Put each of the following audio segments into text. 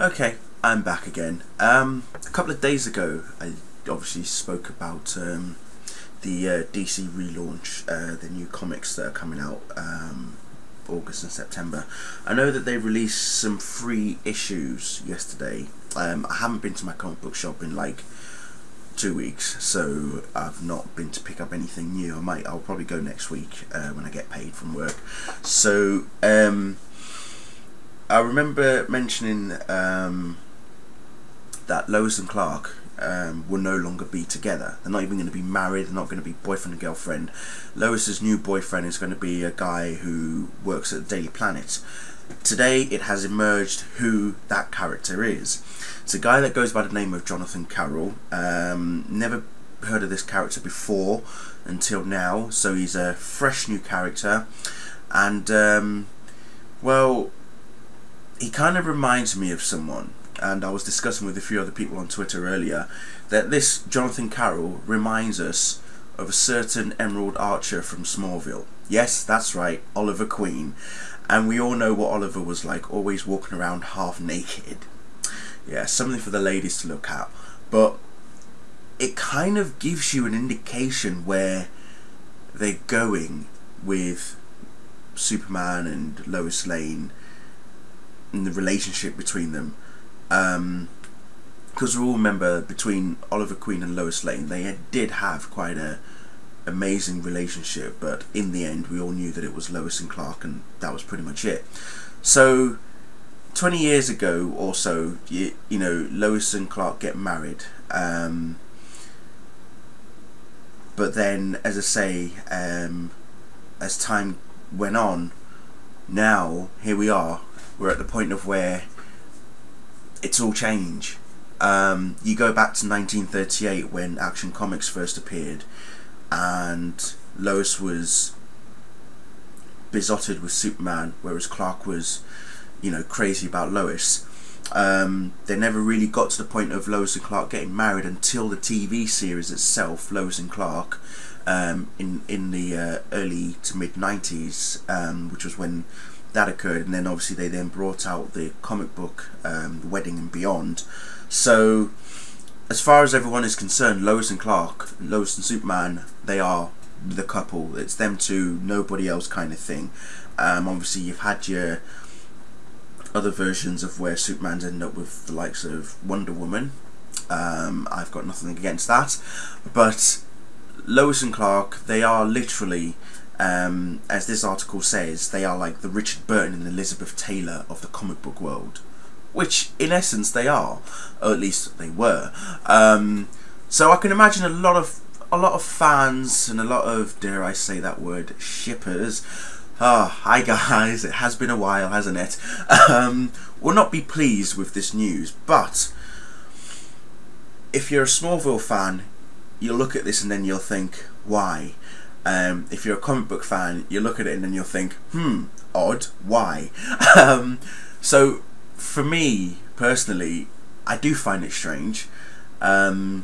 Okay, I'm back again. A couple of days ago, I obviously spoke about the DC relaunch, the new comics that are coming out August and September. I know that they released some free issues yesterday. I haven't been to my comic book shop in like 2 weeks, so I've not been to pick up anything new. I'll probably go next week when I get paid from work. So I remember mentioning that Lois and Clark will no longer be together. They're not even going to be married. They're not going to be boyfriend and girlfriend. Lois's new boyfriend is going to be a guy who works at the Daily Planet. Today it has emerged who that character is. It's a guy that goes by the name of Jonathan Carroll. Never heard of this character before until now, so he's a fresh new character, and well, he kind of reminds me of someone, and I was discussing with a few other people on Twitter earlier that this Jonathan Carroll reminds us of a certain Emerald Archer from Smallville. Yes, that's right, Oliver Queen. And we all know what Oliver was like, always walking around half naked. Yeah, something for the ladies to look at. But it kind of gives you an indication where they're going with Superman and Lois Lane and the relationship between them. Because we all remember, between Oliver Queen and Lois Lane, they did have quite a amazing relationship, but in the end we all knew that it was Lois and Clark, and that was pretty much it. So 20 years ago or so, you know, Lois and Clark get married, but then, as I say, as time went on, now here we are, we're at the point of where it's all changed. You go back to 1938 when Action Comics first appeared, and Lois was besotted with Superman, whereas Clark was, you know, crazy about Lois. They never really got to the point of Lois and Clark getting married until the TV series itself, Lois and Clark, in the early to mid 90s, which was when that occurred. And then obviously they then brought out the comic book, Wedding and Beyond. So as far as everyone is concerned, Lois and Clark, Lois and Superman, they are the couple. It's them two, nobody else, kind of thing. Obviously you've had your other versions of where Superman's ended up with the likes of Wonder Woman. I've got nothing against that, but Lois and Clark, they are literally, as this article says, they are like the Richard Burton and Elizabeth Taylor of the comic book world, which in essence they are, or at least they were. So I can imagine a lot of fans and a lot of, dare I say that word, shippers. Hi guys, it has been a while, hasn't it? Will not be pleased with this news, but if you're a Smallville fan, you'll look at this and then you'll think, why? If you're a comic book fan, you look at it and then you'll think, odd, why? So for me personally, I do find it strange. I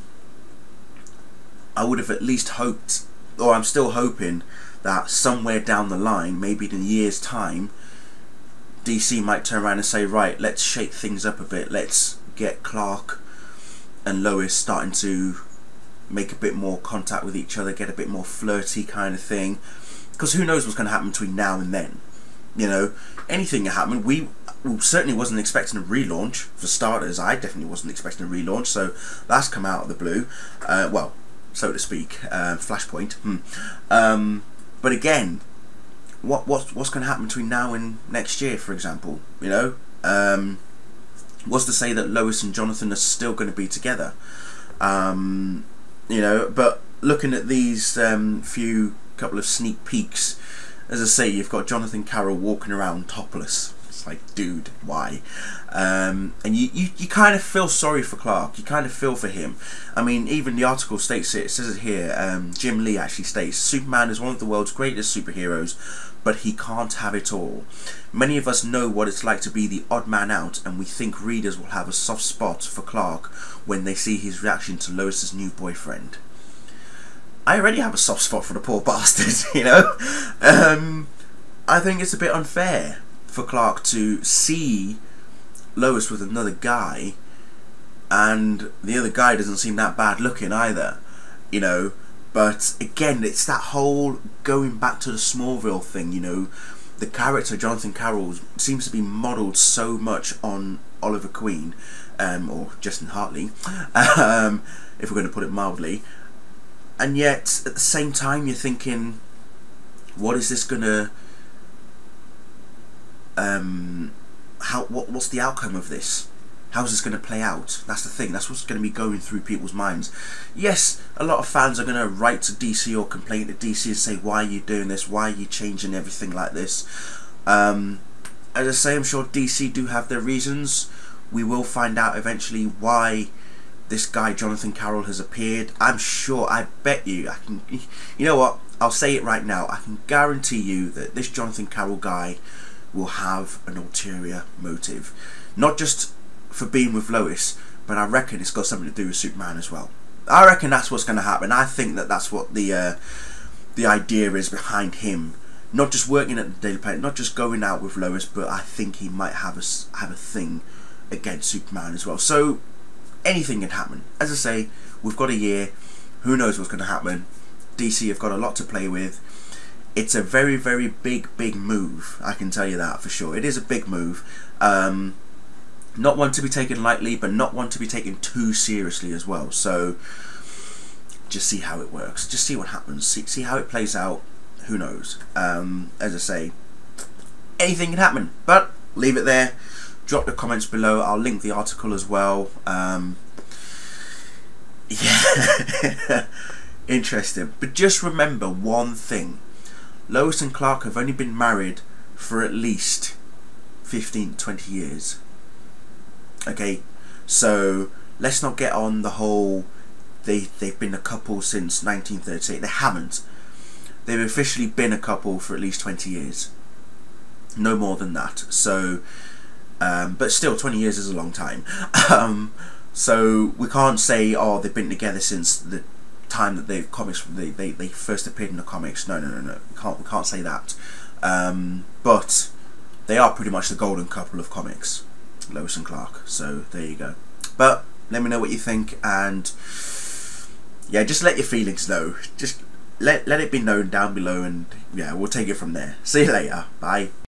would have at least hoped, or I'm still hoping, that somewhere down the line, maybe in a year's time, DC might turn around and say, right, let's shake things up a bit, let's get Clark and Lois starting to make a bit more contact with each other, get a bit more flirty kind of thing, because who knows what's going to happen between now and then. You know, anything can happen. We certainly wasn't expecting a relaunch, for starters. I definitely wasn't expecting a relaunch, so that's come out of the blue, well, so to speak, Flashpoint. But again, what's going to happen between now and next year, for example? You know, what's to say that Lois and Jonathan are still going to be together? You know, but looking at these couple of sneak peeks, as I say, you've got Jonathan Carroll walking around topless. It's like, dude, why? And you kind of feel sorry for Clark. You kind of feel for him. I mean, even the article states it. It says it here. Jim Lee actually states, Superman is one of the world's greatest superheroes, but he can't have it all. Many of us know what it's like to be the odd man out, and we think readers will have a soft spot for Clark when they see his reaction to Lois's new boyfriend. I already have a soft spot for the poor bastard, you know. I think it's a bit unfair for Clark to see Lois with another guy, and the other guy doesn't seem that bad looking either, you know. But again, it's that whole going back to the Smallville thing, you know. The character Jonathan Carroll seems to be modelled so much on Oliver Queen, or Justin Hartley, if we're going to put it mildly. And yet, at the same time, you're thinking, what is this going to... what's the outcome of this? How's this going to play out? That's the thing. That's what's going to be going through people's minds. Yes, a lot of fans are going to write to DC or complain to DC and say, why are you doing this? Why are you changing everything like this? As I say, I'm sure DC do have their reasons. We will find out eventually why this guy Jonathan Carroll has appeared. I'm sure, I bet you, you know what, I'll say it right now, I can guarantee you that this Jonathan Carroll guy will have an ulterior motive. Not just for being with Lois, but I reckon it's got something to do with Superman as well. I reckon that's what's going to happen. I think that that's what the idea is behind him. Not just working at the Daily Planet, not just going out with Lois, but I think he might have a thing against Superman as well. So anything can happen. As I say, we've got a year. Who knows what's going to happen? DC have got a lot to play with. It's a very, very big move. I can tell you that for sure. It is a big move. Not one to be taken lightly, but not one to be taken too seriously as well. So just see how it works. Just see what happens. See how it plays out. Who knows? As I say, anything can happen. But leave it there. Drop the comments below. I'll link the article as well. Yeah, interesting. But just remember one thing. Lois and Clark have only been married for at least 15-20 years. Okay, so let's not get on the whole they've been a couple since 1938. They haven't. They've officially been a couple for at least 20 years. No more than that. So, but still, 20 years is a long time. So we can't say, oh, they've been together since the time that they first appeared in the comics. No. We can't say that. But they are pretty much the golden couple of comics, Lois and Clark. So there you go. But let me know what you think, and yeah, just let your feelings know. Just let it be known down below, and yeah, we'll take it from there. See you later. Bye.